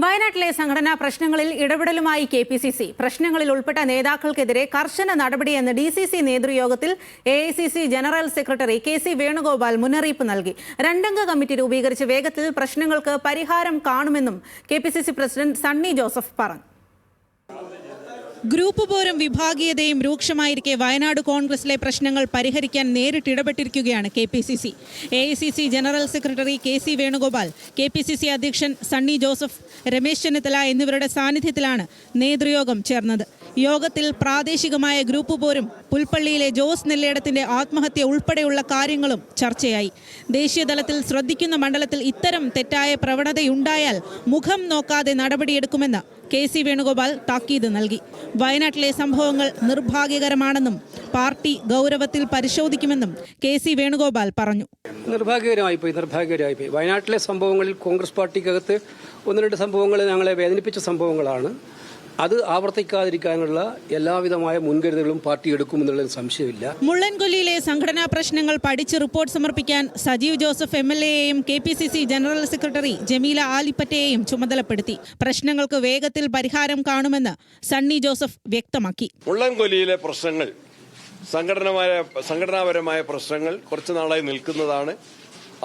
വയനാട്ടിലെ സംഘടനാ പ്രശ്നങ്ങളിൽ ഇടപെടലുമായി കെപിസിസി പ്രശ്നങ്ങളിൽ ഉൾപ്പെട്ട നേതാക്കൾക്കെതിരെ കർശന നടപടിയെന്ന് ഡിസിസി നേതൃയോഗത്തിൽ AICC general secretary K C. Venugopal മുന്നറിയിപ്പ് നൽകി. രണ്ടംഗ കമ്മിറ്റി രൂപീകരിച്ച് വേഗത്തിൽ പ്രശ്നങ്ങൾക്ക് പരിഹാരം കാണുമെന്നും കെപിസിസി പ്രസിഡന്റ് സണ്ണി ജോസഫ് പറഞ്ഞു. ഗ്രൂപ്പ് പോരും വിഭാഗീയതയും രൂക്ഷമായിരിക്കെ വയനാട് കോൺഗ്രസിലെ പ്രശ്നങ്ങൾ പരിഹരിക്കാൻ നേരിട്ടിടപെട്ടിരിക്കുകയാണ് KPCC. AICC general secretary K C. Venugopal, KPCC അധ്യക്ഷൻ സണ്ണി ജോസഫ്, രമേശ് ചെന്നിത്തല എന്നിവരുടെ സാന്നിധ്യത്തിലാണ് നേതൃയോഗം ചേർന്നത്. യോഗത്തിൽ പ്രാദേശികമായ ഗ്രൂപ്പ് പോരും പുൽപ്പള്ളിയിലെ ജോസ് നെല്ലേടത്തിന്റെ ആത്മഹത്യ ഉൾപ്പെടെയുള്ള കാര്യങ്ങളും ചർച്ചയായി. ദേശീയതലത്തിൽ ശ്രദ്ധിക്കുന്ന മണ്ഡലത്തിൽ ഇത്തരം തെറ്റായ പ്രവണതയുണ്ടായാൽ മുഖം നോക്കാതെ നടപടിയെടുക്കുമെന്ന് കെ.സി. വേണുഗോപാൽ താക്കീത് നൽകി. വയനാട്ടിലെ സംഭവങ്ങൾ നിർഭാഗ്യകരമാണെന്നും പാർട്ടി ഗൗരവത്തിൽ പരിശോധിക്കുമെന്നും കെ.സി. വേണുഗോപാൽ പറഞ്ഞു. നിർഭാഗ്യകരമായിപ്പോയി. വയനാട്ടിലെ സംഭവങ്ങളിൽ കോൺഗ്രസ് പാർട്ടിക്കകത്ത് ഒന്ന് രണ്ട് സംഭവങ്ങൾ ഞങ്ങളെ വേദനിപ്പിച്ച സംഭവങ്ങളാണ്. അത് ആവർത്തിക്കാതിരിക്കാനുള്ള എല്ലാവിധമായ മുൻകരുതലുകളും പാർട്ടി എടുക്കുമെന്നുള്ള സംശയമില്ല. മുള്ളൻകൊല്ലിയിലെ സംഘടനാ പ്രശ്നങ്ങൾ പഠിച്ച് റിപ്പോർട്ട് സമർപ്പിക്കാൻ സജീവ് ജോസഫ് MLA-യെയും കെപിസിസി ജനറൽ സെക്രട്ടറി ജമീല ആലിപ്പറ്റയെയും ചുമതലപ്പെടുത്തി. പ്രശ്നങ്ങൾക്ക് വേഗത്തിൽ പരിഹാരം കാണുമെന്ന് സണ്ണി ജോസഫ് വ്യക്തമാക്കി. മുള്ളൻകൊല്ലിയിലെ പ്രശ്നങ്ങൾ സംഘടനാപരമായ പ്രശ്നങ്ങൾ കുറച്ചു നാളായി നിൽക്കുന്നതാണ്.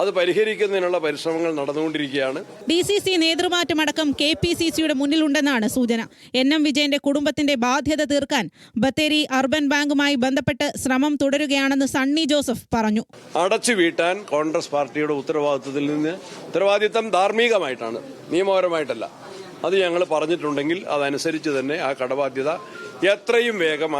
അത് പരിഹരിക്കുന്നതിനുള്ള പരിശ്രമങ്ങൾ നടന്നുകൊണ്ടിരിക്കുകയാണ്. ഡിസിസി നേതൃമാറ്റമടക്കം കെപിസിസിയുടെ മുന്നിലുണ്ടെന്നാണ് സൂചന. NM വിജയന്റെ കുടുംബത്തിന്റെ ബാധ്യത തീർക്കാൻ ബത്തേരി അർബൻ ബാങ്കുമായി ബന്ധപ്പെട്ട് ശ്രമം തുടരുകയാണെന്ന് സണ്ണി ജോസഫ് പറഞ്ഞു. അടച്ചു വീട്ടാൻ കോൺഗ്രസ് പാർട്ടിയുടെ ഉത്തരവാദിത്തം ധാർമ്മികമായിട്ടാണ്, നിയമപരമായിട്ടല്ല. അത് ഞങ്ങൾ പറഞ്ഞിട്ടുണ്ടെങ്കിൽ അതനുസരിച്ച് തന്നെ ആ കടബാധ്യത എത്രയും വേഗം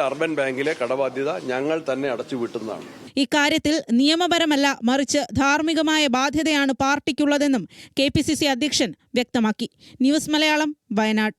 അർബൻ ബാങ്കിലെ കടബാധ്യത ഞങ്ങൾ തന്നെ അടച്ചുവിട്ടുന്നതാണ്. ഇക്കാര്യത്തിൽ നിയമപരമല്ല, മറിച്ച് ധാർമ്മികമായ ബാധ്യതയാണ് പാർട്ടിക്കുള്ളതെന്നും കെപിസിസി അധ്യക്ഷൻ വ്യക്തമാക്കി. ന്യൂസ് മലയാളം, വയനാട്.